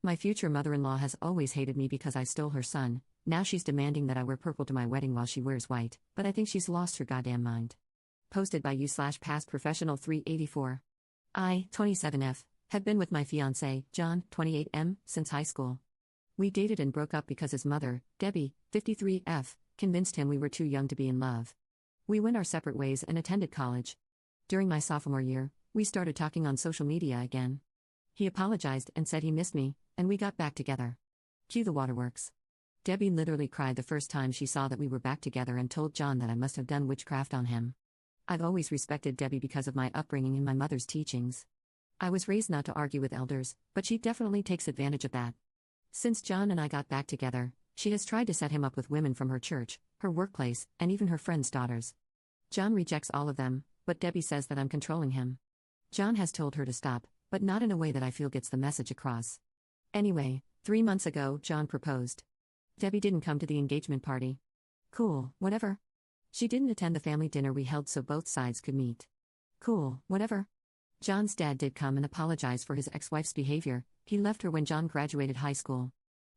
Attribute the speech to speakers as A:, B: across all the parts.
A: My future mother-in-law has always hated me because I stole her son. Now she's demanding that I wear purple to my wedding while she wears white, but I think she's lost her goddamn mind. Posted by you/past professional 384. I, 27F, have been with my fiancé, John, 28M, since high school. We dated and broke up because his mother, Debbie, 53F, convinced him we were too young to be in love. We went our separate ways and attended college. During my sophomore year, we started talking on social media again. He apologized and said he missed me, and we got back together. Cue the waterworks. Debbie literally cried the first time she saw that we were back together and told John that I must have done witchcraft on him. I've always respected Debbie because of my upbringing and my mother's teachings. I was raised not to argue with elders, but she definitely takes advantage of that. Since John and I got back together, she has tried to set him up with women from her church, her workplace, and even her friends' daughters. John rejects all of them, but Debbie says that I'm controlling him. John has told her to stop, but not in a way that I feel gets the message across. Anyway, 3 months ago, John proposed. Debbie didn't come to the engagement party. Cool, whatever. She didn't attend the family dinner we held so both sides could meet. Cool, whatever. John's dad did come and apologize for his ex-wife's behavior. He left her when John graduated high school.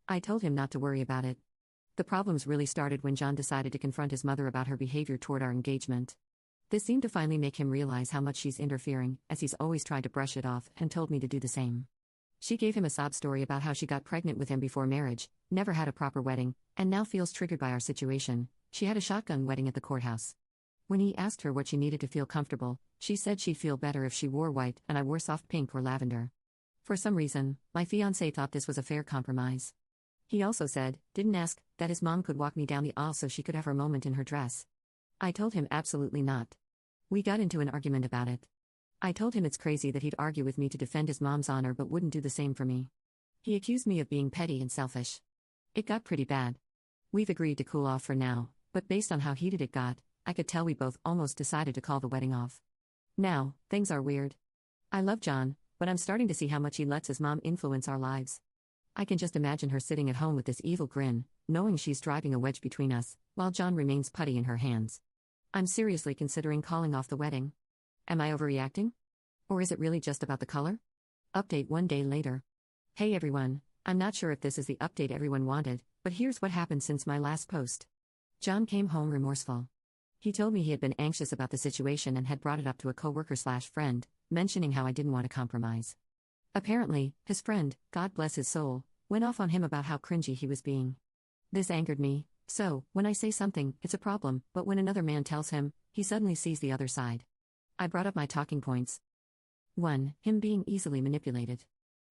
A: I told him not to worry about it. The problems really started when John decided to confront his mother about her behavior toward our engagement. This seemed to finally make him realize how much she's interfering, as he's always tried to brush it off and told me to do the same. She gave him a sob story about how she got pregnant with him before marriage, never had a proper wedding, and now feels triggered by our situation. She had a shotgun wedding at the courthouse. When he asked her what she needed to feel comfortable, she said she'd feel better if she wore white and I wore soft pink or lavender. For some reason, my fiancé thought this was a fair compromise. He also said, didn't ask, that his mom could walk me down the aisle so she could have her moment in her dress. I told him absolutely not. We got into an argument about it. I told him it's crazy that he'd argue with me to defend his mom's honor but wouldn't do the same for me. He accused me of being petty and selfish. It got pretty bad. We've agreed to cool off for now, but based on how heated it got, I could tell we both almost decided to call the wedding off. Now, things are weird. I love John, but I'm starting to see how much he lets his mom influence our lives. I can just imagine her sitting at home with this evil grin, knowing she's driving a wedge between us, while John remains putty in her hands. I'm seriously considering calling off the wedding. Am I overreacting? Or is it really just about the color? Update 1 day later. Hey everyone, I'm not sure if this is the update everyone wanted, but here's what happened since my last post. John came home remorseful. He told me he had been anxious about the situation and had brought it up to a coworker/friend, mentioning how I didn't want to compromise. Apparently, his friend, God bless his soul, went off on him about how cringy he was being. This angered me, so, when I say something, it's a problem, but when another man tells him, he suddenly sees the other side. I brought up my talking points. 1. Him being easily manipulated.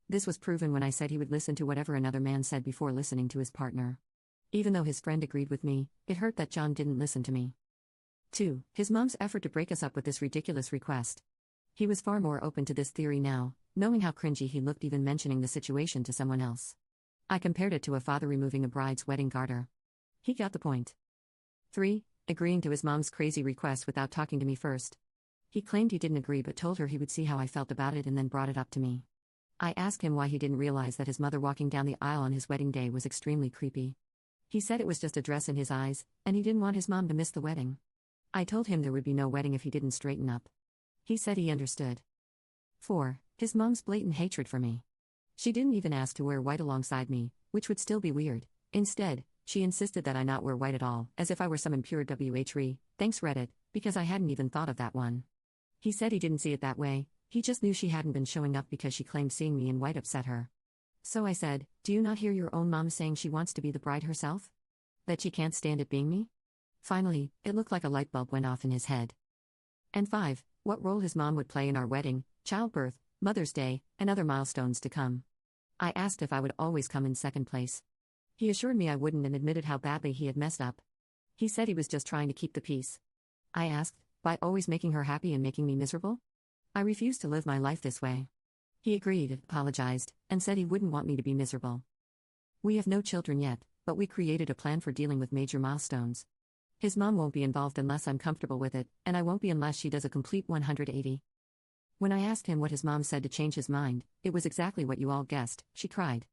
A: This was proven when I said he would listen to whatever another man said before listening to his partner. Even though his friend agreed with me, it hurt that John didn't listen to me. 2. His mom's effort to break us up with this ridiculous request. He was far more open to this theory now, knowing how cringy he looked even mentioning the situation to someone else. I compared it to a father removing a bride's wedding garter. He got the point. 3. Agreeing to his mom's crazy request without talking to me first. He claimed he didn't agree but told her he would see how I felt about it and then brought it up to me. I asked him why he didn't realize that his mother walking down the aisle on his wedding day was extremely creepy. He said it was just a dress in his eyes, and he didn't want his mom to miss the wedding. I told him there would be no wedding if he didn't straighten up. He said he understood. 4. His mom's blatant hatred for me. She didn't even ask to wear white alongside me, which would still be weird. Instead, she insisted that I not wear white at all, as if I were some impure WH3, thanks Reddit, because I hadn't even thought of that one. He said he didn't see it that way, he just knew she hadn't been showing up because she claimed seeing me in white upset her. So I said, do you not hear your own mom saying she wants to be the bride herself? That she can't stand it being me? Finally, it looked like a light bulb went off in his head. And 5. What role his mom would play in our wedding, childbirth, Mother's Day, and other milestones to come. I asked if I would always come in second place. He assured me I wouldn't and admitted how badly he had messed up. He said he was just trying to keep the peace. I asked, by always making her happy and making me miserable? I refused to live my life this way. He agreed, apologized, and said he wouldn't want me to be miserable. We have no children yet, but we created a plan for dealing with major milestones. His mom won't be involved unless I'm comfortable with it, and I won't be unless she does a complete 180. When I asked him what his mom said to change his mind, it was exactly what you all guessed, she cried.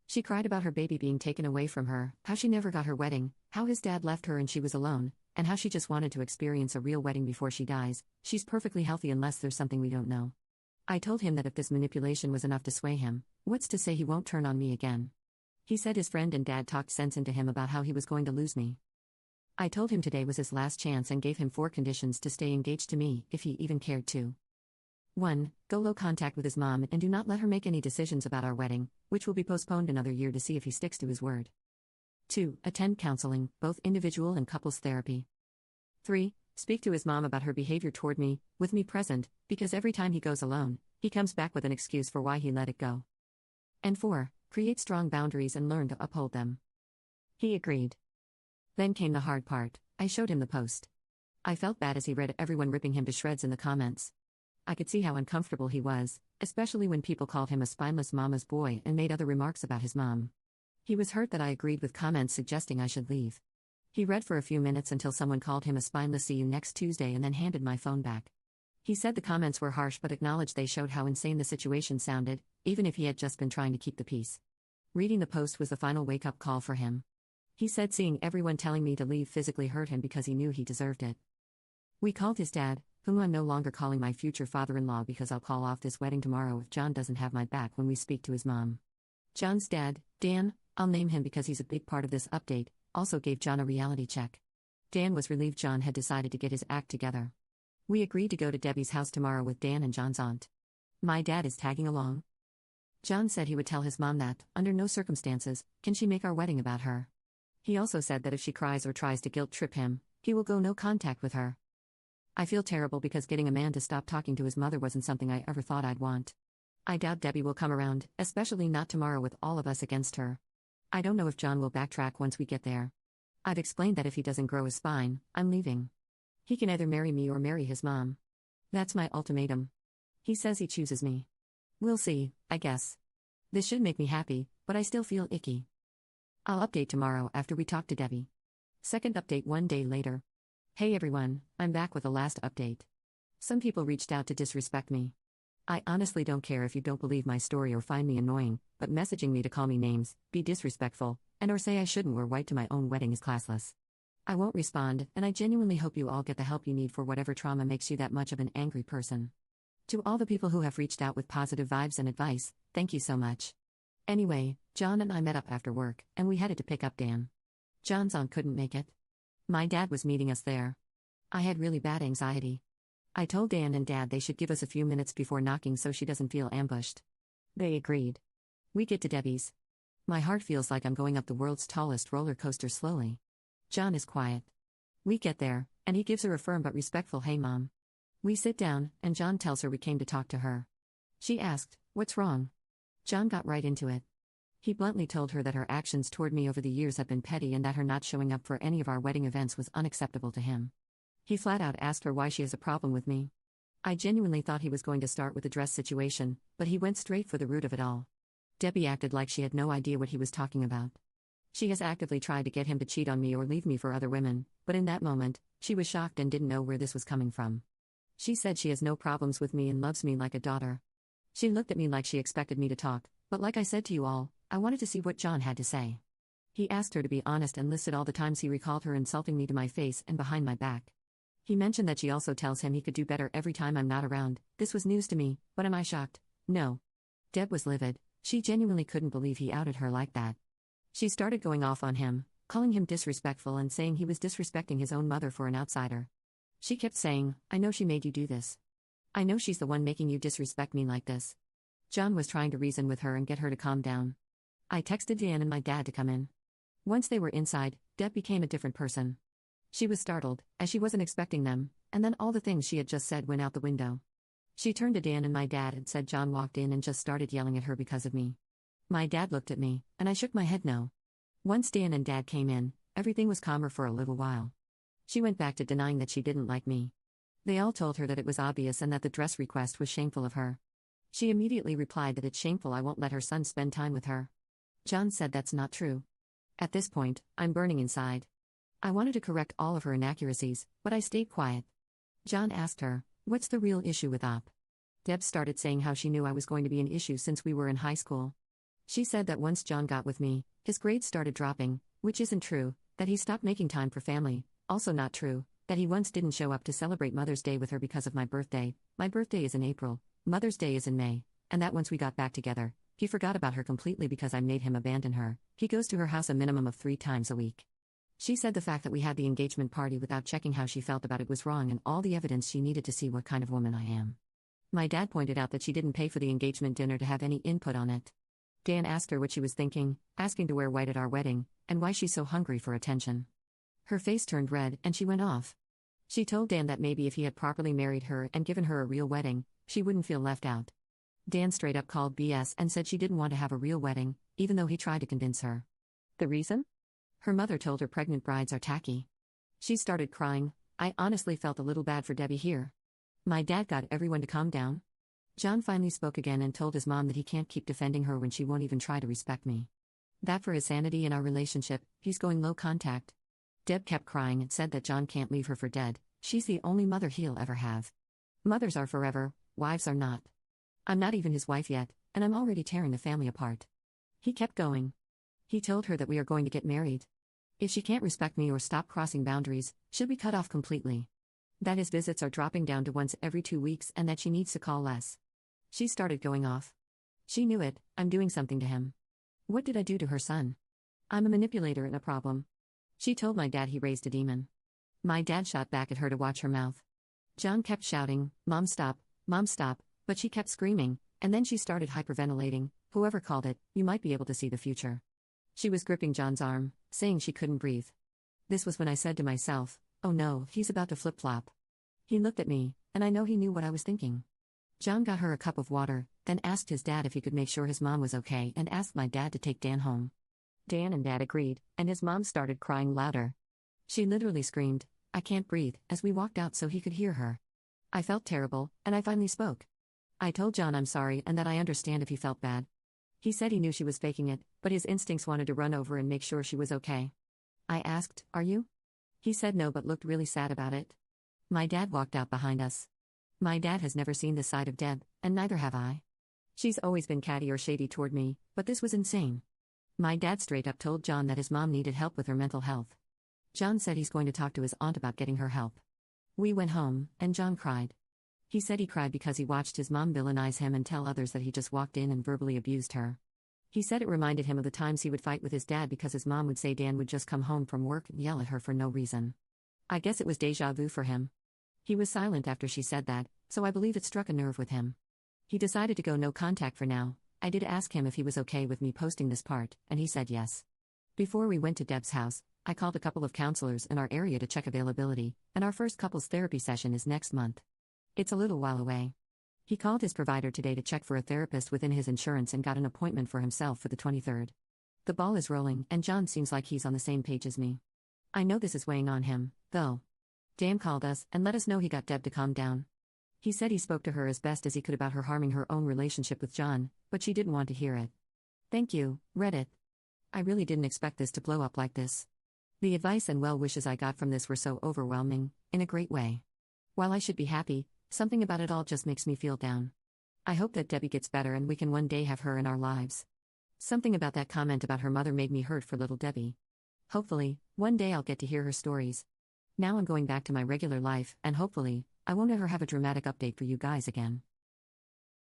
A: She cried about her baby being taken away from her, how she never got her wedding, how his dad left her and she was alone, and how she just wanted to experience a real wedding before she dies. She's perfectly healthy unless there's something we don't know. I told him that if this manipulation was enough to sway him, what's to say he won't turn on me again? He said his friend and dad talked sense into him about how he was going to lose me. I told him today was his last chance and gave him 4 conditions to stay engaged to me, if he even cared to. 1. Go low contact with his mom and do not let her make any decisions about our wedding, which will be postponed another year to see if he sticks to his word. 2. Attend counseling, both individual and couples therapy. 3. Speak to his mom about her behavior toward me, with me present, because every time he goes alone, he comes back with an excuse for why he let it go. And 4. Create strong boundaries and learn to uphold them. He agreed. Then came the hard part. I showed him the post. I felt bad as he read everyone ripping him to shreds in the comments. I could see how uncomfortable he was, especially when people called him a spineless mama's boy and made other remarks about his mom. He was hurt that I agreed with comments suggesting I should leave. He read for a few minutes until someone called him a spineless "see you next Tuesday" and then handed my phone back. He said the comments were harsh but acknowledged they showed how insane the situation sounded, even if he had just been trying to keep the peace. Reading the post was the final wake-up call for him. He said seeing everyone telling me to leave physically hurt him because he knew he deserved it. We called his dad, whom I'm no longer calling my future father-in-law because I'll call off this wedding tomorrow if John doesn't have my back when we speak to his mom. John's dad, Dan, I'll name him because he's a big part of this update, also gave John a reality check. Dan was relieved John had decided to get his act together. We agreed to go to Debbie's house tomorrow with Dan and John's aunt. My dad is tagging along. John said he would tell his mom that, under no circumstances, can she make our wedding about her. He also said that if she cries or tries to guilt-trip him, he will go no contact with her. I feel terrible because getting a man to stop talking to his mother wasn't something I ever thought I'd want. I doubt Debbie will come around, especially not tomorrow with all of us against her. I don't know if John will backtrack once we get there. I've explained that if he doesn't grow his spine, I'm leaving. He can either marry me or marry his mom. That's my ultimatum. He says he chooses me. We'll see, I guess. This should make me happy, but I still feel icky. I'll update tomorrow after we talk to Debbie. Second update 1 day later. Hey everyone, I'm back with the last update. Some people reached out to disrespect me. I honestly don't care if you don't believe my story or find me annoying, but messaging me to call me names, be disrespectful, and or say I shouldn't wear white to my own wedding is classless. I won't respond, and I genuinely hope you all get the help you need for whatever trauma makes you that much of an angry person. To all the people who have reached out with positive vibes and advice, thank you so much. Anyway, John and I met up after work, and we headed to pick up Dan. John's aunt couldn't make it. My dad was meeting us there. I had really bad anxiety. I told Dan and Dad they should give us a few minutes before knocking so she doesn't feel ambushed. They agreed. We get to Debbie's. My heart feels like I'm going up the world's tallest roller coaster slowly. John is quiet. We get there, and he gives her a firm but respectful "Hey Mom." We sit down, and John tells her we came to talk to her. She asked, "What's wrong?" John got right into it. He bluntly told her that her actions toward me over the years have been petty and that her not showing up for any of our wedding events was unacceptable to him. He flat out asked her why she has a problem with me. I genuinely thought he was going to start with the dress situation, but he went straight for the root of it all. Debbie acted like she had no idea what he was talking about. She has actively tried to get him to cheat on me or leave me for other women, but in that moment, she was shocked and didn't know where this was coming from. She said she has no problems with me and loves me like a daughter. She looked at me like she expected me to talk, but like I said to you all, I wanted to see what John had to say. He asked her to be honest and listed all the times he recalled her insulting me to my face and behind my back. He mentioned that she also tells him he could do better every time I'm not around. This was news to me, but am I shocked? No. Deb was livid. She genuinely couldn't believe he outed her like that. She started going off on him, calling him disrespectful and saying he was disrespecting his own mother for an outsider. She kept saying, "I know she made you do this. I know she's the one making you disrespect me like this." John was trying to reason with her and get her to calm down. I texted Dan and my dad to come in. Once they were inside, Deb became a different person. She was startled, as she wasn't expecting them, and then all the things she had just said went out the window. She turned to Dan and my dad and said John walked in and just started yelling at her because of me. My dad looked at me, and I shook my head no. Once Dan and Dad came in, everything was calmer for a little while. She went back to denying that she didn't like me. They all told her that it was obvious and that the dress request was shameful of her. She immediately replied that it's shameful I won't let her son spend time with her. John said that's not true. At this point, I'm burning inside. I wanted to correct all of her inaccuracies, but I stayed quiet. John asked her, "What's the real issue with Op?" Deb started saying how she knew I was going to be an issue since we were in high school. She said that once John got with me, his grades started dropping, which isn't true, that he stopped making time for family, also not true, that he once didn't show up to celebrate Mother's Day with her because of my birthday is in April, Mother's Day is in May, and that once we got back together, he forgot about her completely because I made him abandon her. He goes to her house a minimum of 3 times a week. She said the fact that we had the engagement party without checking how she felt about it was wrong and all the evidence she needed to see what kind of woman I am. My dad pointed out that she didn't pay for the engagement dinner to have any input on it. Dan asked her what she was thinking, asking to wear white at our wedding, and why she's so hungry for attention. Her face turned red and she went off. She told Dan that maybe if he had properly married her and given her a real wedding, she wouldn't feel left out. Dan straight up called BS and said she didn't want to have a real wedding, even though he tried to convince her. The reason? Her mother told her pregnant brides are tacky. She started crying. I honestly felt a little bad for Debbie here. My dad got everyone to calm down. John finally spoke again and told his mom that he can't keep defending her when she won't even try to respect me. That for his sanity in our relationship, he's going low contact. Deb kept crying and said that John can't leave her for dead. She's the only mother he'll ever have. Mothers are forever, wives are not. I'm not even his wife yet, and I'm already tearing the family apart. He kept going. He told her that we are going to get married. If she can't respect me or stop crossing boundaries, she'll be cut off completely. That his visits are dropping down to once every 2 weeks and that she needs to call less. She started going off. She knew it. I'm doing something to him. What did I do to her son? I'm a manipulator and a problem. She told my dad he raised a demon. My dad shot back at her to watch her mouth. John kept shouting, Mom stop, but she kept screaming, and then she started hyperventilating. Whoever called it, you might be able to see the future. She was gripping John's arm, saying she couldn't breathe. This was when I said to myself, oh no, he's about to flip-flop. He looked at me, and I know he knew what I was thinking. John got her a cup of water, then asked his dad if he could make sure his mom was okay and asked my dad to take Dan home. Dan and Dad agreed, and his mom started crying louder. She literally screamed, I can't breathe, as we walked out so he could hear her. I felt terrible, and I finally spoke. I told John I'm sorry and that I understand if he felt bad. He said he knew she was faking it, but his instincts wanted to run over and make sure she was okay. I asked, are you? He said no but looked really sad about it. My dad walked out behind us. My dad has never seen this side of Deb, and neither have I. She's always been catty or shady toward me, but this was insane. My dad straight up told John that his mom needed help with her mental health. John said he's going to talk to his aunt about getting her help. We went home, and John cried. He said he cried because he watched his mom villainize him and tell others that he just walked in and verbally abused her. He said it reminded him of the times he would fight with his dad because his mom would say Dan would just come home from work and yell at her for no reason. I guess it was déjà vu for him. He was silent after she said that, so I believe it struck a nerve with him. He decided to go no contact for now. I did ask him if he was okay with me posting this part, and he said yes. Before we went to Deb's house, I called a couple of counselors in our area to check availability, and our first couples therapy session is next month. It's a little while away. He called his provider today to check for a therapist within his insurance and got an appointment for himself for the 23rd. The ball is rolling, and John seems like he's on the same page as me. I know this is weighing on him, though. Dan called us and let us know he got Deb to calm down. He said he spoke to her as best as he could about her harming her own relationship with John, but she didn't want to hear it. Thank you, Reddit. I really didn't expect this to blow up like this. The advice and well wishes I got from this were so overwhelming, in a great way. While I should be happy, something about it all just makes me feel down. I hope that Debbie gets better and we can one day have her in our lives. Something about that comment about her mother made me hurt for little Debbie. Hopefully, one day I'll get to hear her stories. Now I'm going back to my regular life, and hopefully, I won't ever have a dramatic update for you guys again.